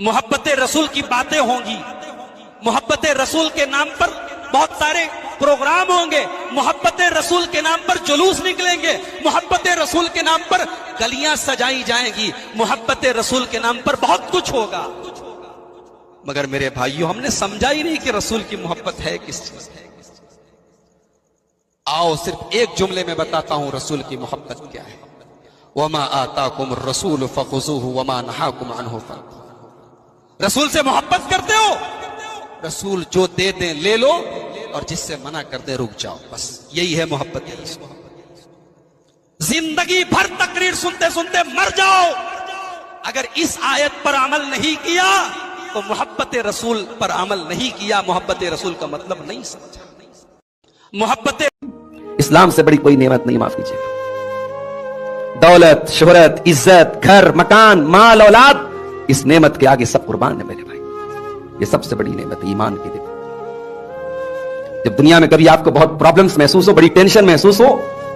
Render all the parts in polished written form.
मोहब्बत रसूल की बातें होंगी, मोहब्बत रसूल के नाम पर बहुत सारे प्रोग्राम होंगे, मोहब्बत रसूल के नाम पर जुलूस निकलेंगे, मोहब्बत रसूल के नाम पर गलियां सजाई जाएंगी, मोहब्बत रसूल के नाम पर बहुत कुछ होगा। मगर मेरे भाइयों, हमने समझा ही नहीं कि रसूल की मोहब्बत है किस चीज है। आओ सिर्फ एक जुमले में बताता हूं रसूल की मोहब्बत क्या है। वमा आताकुम रसूल फखुज़ूहु वमा नहाकुम अन्हु फंतहू। रसूल से मोहब्बत करते हो, रसूल जो दे दें ले लो, और जिससे मना कर दे रुक जाओ। बस यही है मोहब्बत रसूल। जिंदगी भर तकरीर सुनते सुनते मर जाओ, अगर इस आयत पर अमल नहीं किया तो मोहब्बत रसूल पर अमल नहीं किया, मोहब्बत रसूल का मतलब नहीं समझा। मोहब्बत इस्लाम से बड़ी कोई नेमत नहीं, माफ कीजिएगा। दौलत, शोहरत, इज्जत, घर, मकान, माल, औलाद, इस नेमत के आगे सब कुर्बान है मेरे भाई। ये सबसे बड़ी नेमत है, ईमान की नेमत। जब दुनिया में कभी आपको बहुत प्रॉब्लम्स महसूस हो, बड़ी टेंशन महसूस हो,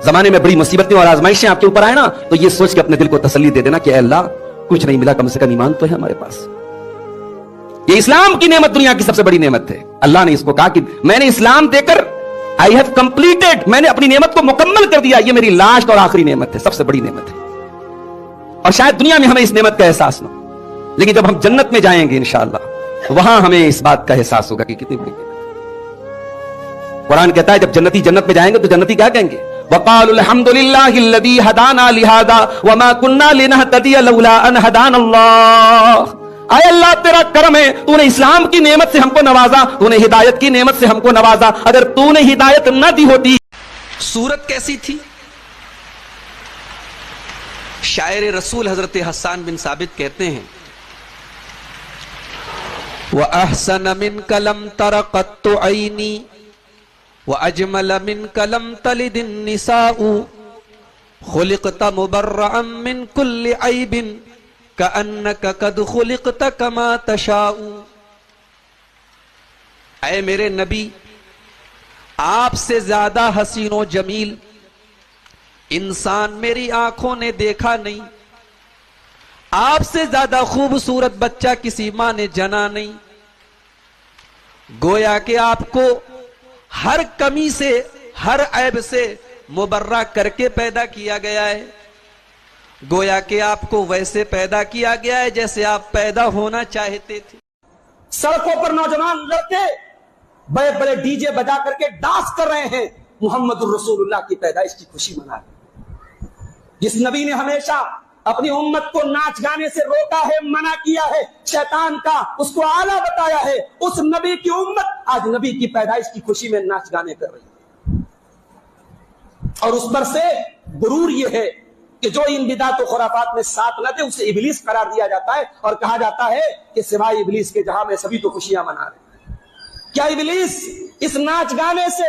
जमाने में बड़ी मुसीबतें और आजमाइशें आपके ऊपर आए ना, तो ये सोच के अपने दिल को तसल्ली दे देना कि अल्लाह कुछ नहीं मिला, कम से कम ईमान तो है हमारे पास। ये इस्लाम की नेमत दुनिया की सबसे बड़ी नेमत है। अल्लाह ने इसको कहा कि मैंने इस्लाम देकर आई हैव कंप्लीटेड, मैंने अपनी नेमत को मुकम्मल कर दिया। ये मेरी लास्ट और आखिरी नेमत है, सबसे बड़ी नेमत है। और शायद दुनिया में हमें इस नेमत का एहसास ना हो, लेकिन जब हम जन्नत में जाएंगे इंशाअल्लाह, वहां हमें इस बात का एहसास होगा कि कितनी बड़ी नेमत है। कुरान कहता है जब जन्नती जन्नत में जाएंगे तो जन्नती क्या कहेंगे? वक़ालु अल्हम्दुलिल्लाहिल्लज़ी हदाना लिहादा वमा कुन्ना लिनहतदिया लौला अन हदानल्लाह। आय अल्लाह तेरा करम है, तूने इस्लाम की नेमत से हमको नवाजा, तूने हिदायत की नेमत से हमको नवाजा। अगर तूने हिदायत न दी होती। सूरत कैसी थी? शायर रसूल हजरत हसन बिन साबित कहते हैं, व अहसन मिन कलम तरक़त्तु ऐनी व अजमल मिन कलम तलिदिन निसाउ खुलिक़त मुबर्रअन मिन कुल्लि ऐबिन कअन्नका कद खुलिक़त कमा तशाउ। ऐ मेरे नबी, आपसे ज्यादा हसीन व जमील इंसान मेरी आंखों ने देखा नहीं, आपसे ज्यादा खूबसूरत बच्चा किसी मां ने जना नहीं। गोया कि आपको हर कमी से, हर ऐब से मुबर्रा करके पैदा किया गया है। गोया कि आपको वैसे पैदा किया गया है जैसे आप पैदा होना चाहते थे। सड़कों पर नौजवान लड़के बड़े बड़े डीजे बजा करके डांस कर रहे हैं, मुहम्मदुर रसूलुल्लाह की पैदाइश की खुशी मना रहे हैं। जिस नबी ने हमेशा अपनी उम्मत को नाच गाने से रोका है, मना किया है, शैतान का उसको आला बताया है, उस नबी की उम्मत आज नबी की पैदाइश की खुशी में नाच गाने कर रही है। और उस पर से गुरूर ये है कि जो इन बिदात और खुराफात में साथ न दे उसे इबलीस करार दिया जाता है, और कहा जाता है कि सिवाय इबलीस के जहां में सभी तो खुशियां मना रहे हैं। क्या इबलीस इस नाच गाने से,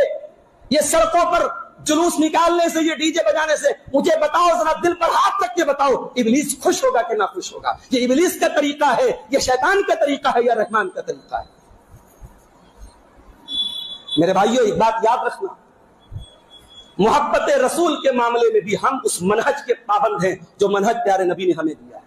ये सड़कों पर जुलूस निकालने से, ये डीजे बजाने से, मुझे बताओ, जरा दिल पर हाथ रख के बताओ, इबलीस खुश होगा कि ना खुश होगा? ये इबलीस का तरीका है, ये शैतान का तरीका है, या रहमान का तरीका है? मेरे भाइयों, एक बात याद रखना, मोहब्बत रसूल के मामले में भी हम उस मनहज के पाबंद हैं जो मनहज प्यारे नबी ने हमें दिया है।